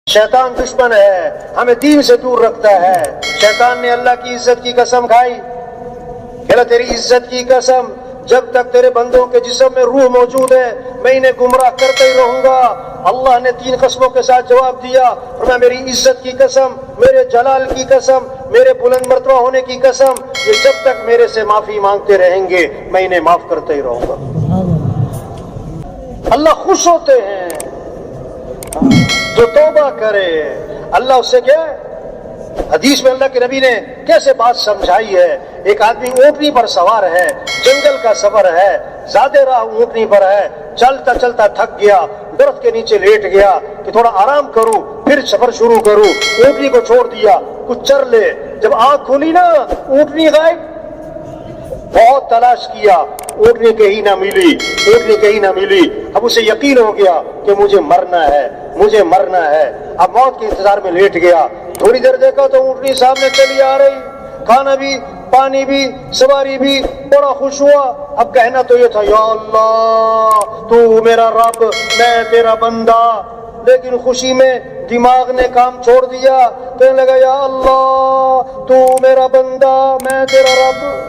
شیطان دشمن ہے، ہمیں دین سے دور رکھتا ہے۔ شیطان نے اللہ کی عزت کی قسم کھائی کہ اللہ تیری عزت کی قسم، جب تک تیرے بندوں کے جسم میں روح موجود ہے میں انہیں گمراہ کرتا ہی رہوں گا۔ اللہ نے 3 قسموں کے ساتھ جواب دیا، فرمایا میری عزت کی قسم، میرے جلال کی قسم، میرے بلند مرتبہ ہونے کی قسم، یہ جب تک میرے سے معافی مانگتے رہیں گے میں انہیں معاف کرتا ہی رہوں گا۔ اللہ خوش ہوتے ہیں جو توبہ کرے۔ اللہ اس سے کیا، حدیث میں اللہ کے نبی نے کیسے بات سمجھائی ہے۔ ایک آدمی اونٹنی پر سوار ہے، جنگل کا سفر ہے، زیادہ راہ اونٹنی پر ہے، چلتا چلتا تھک گیا، درخت کے نیچے لیٹ گیا کہ تھوڑا آرام کروں پھر سفر شروع کروں۔ اونٹنی کو چھوڑ دیا کچھ چر لے، جب آنکھ کھولی نا اونٹنی غائب۔ بہت تلاش کیا، اونٹنی کہیں نہ ملی، اونٹنی کہیں نہ ملی۔ اب اسے یقین ہو گیا کہ مجھے مرنا ہے، مجھے مرنا ہے۔ اب موت کے انتظار میں لیٹ گیا۔ تھوڑی دیر دیکھا تو اونٹنی سامنے چلی آ رہی، کھانا بھی پانی بھی سواری بھی، بڑا خوش ہوا۔ اب کہنا تو یہ تھا یا اللہ تو میرا رب میں تیرا بندہ، لیکن خوشی میں دماغ نے کام چھوڑ دیا، کہنے لگا یا اللہ تو میرا بندہ میں تیرا رب۔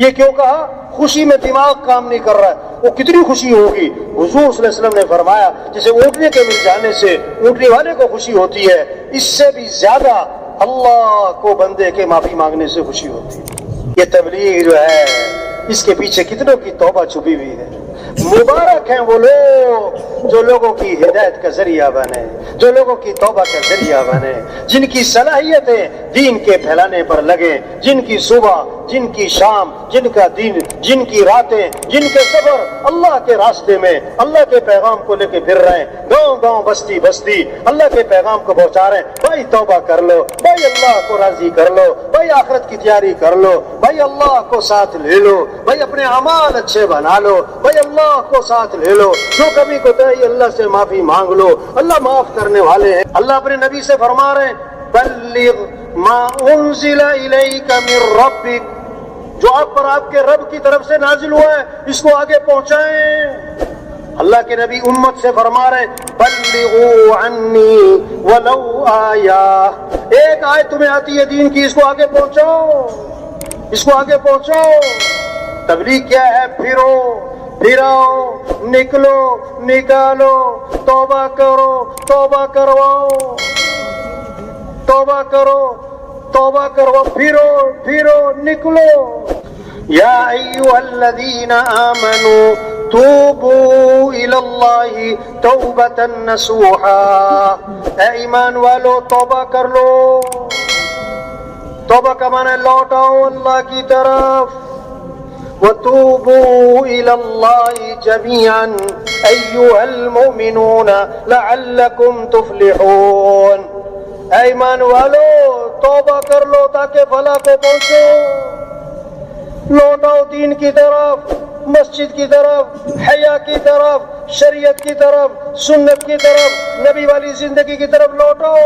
یہ کیوں کہا؟ خوشی میں دماغ کام نہیں کر رہا ہے۔ وہ کتنی خوشی ہوگی؟ حضور صلی اللہ علیہ وسلم نے فرمایا جسے اونٹنے کے مل جانے سے اونٹنے والے کو خوشی ہوتی ہے، اس سے بھی زیادہ اللہ کو بندے کے معافی مانگنے سے خوشی ہوتی ہے۔ یہ تبلیغ جو ہے اس کے پیچھے کتنوں کی توبہ چھپی ہوئی ہے۔ مبارک ہیں وہ لوگ جو لوگوں کی ہدایت کا ذریعہ بنے، جو لوگوں کی توبہ کا ذریعہ بنے، جن کی صلاحیتیں دین کے پھیلانے پر لگیں، جن کی صبح، جن کی شام، جن کا دن، جن کی راتیں، جن کے سفر اللہ کے راستے میں اللہ کے پیغام کو لے کے پھر رہے ہیں، گاؤں گاؤں بستی بستی اللہ کے پیغام کو پہنچا رہے ہیں۔ بھائی توبہ کر لو، بھائی اللہ کو راضی کر لو، بھائی آخرت کی تیاری کر لو، بھائی اللہ کو ساتھ لے لو، بھائی اپنے اعمال اچھے بنا لو، بھائی اللہ کو ساتھ لے لو، جو کبھی کوتاہی اللہ سے معافی مانگ لو، اللہ معاف کرنے والے ہیں۔ اللہ اپنے نبی سے فرما رہے ہیں بلغ ما انزل الیک من ربک، جو آپ پر آپ کے رب کی طرف سے نازل ہوا ہے اس کو آگے پہنچائیں۔ اللہ کے نبی امت سے فرما رہے ہیں بلغوا عنی ولو آیا، ایک آیت تمہیں آتی ہے دین کی، اس کو آگے پہنچاؤ، اس کو آگے پہنچاؤ۔ تبلیغ کیا ہے؟ پھرو پھراؤ، نکلو نکالو، توبہ کرو، توبہ کرواؤ، توبہ کرو، توبہ کرو، پھرو پھرو نکلو۔ یا ایھا الذین آمنوا توبوا الی اللہ توبۃ نصوحا، اے ایمان والو توبہ کر لو۔ توبہ کا معنی ہے لوٹاؤ اللہ کی طرف۔ وَتُوبُوا إِلَى اللَّهِ جَمِيعًا أَيُّهَا الْمُؤْمِنُونَ لَعَلَّكُمْ تُفْلِحُونَ، اے ایمان والو توبہ کر لو تاکہ فلاح کو پہنچو۔ لوٹاؤ دین کی طرف، مسجد کی طرف، حیا کی طرف، شریعت کی طرف، سنت کی طرف، نبی والی زندگی کی طرف لوٹاؤ۔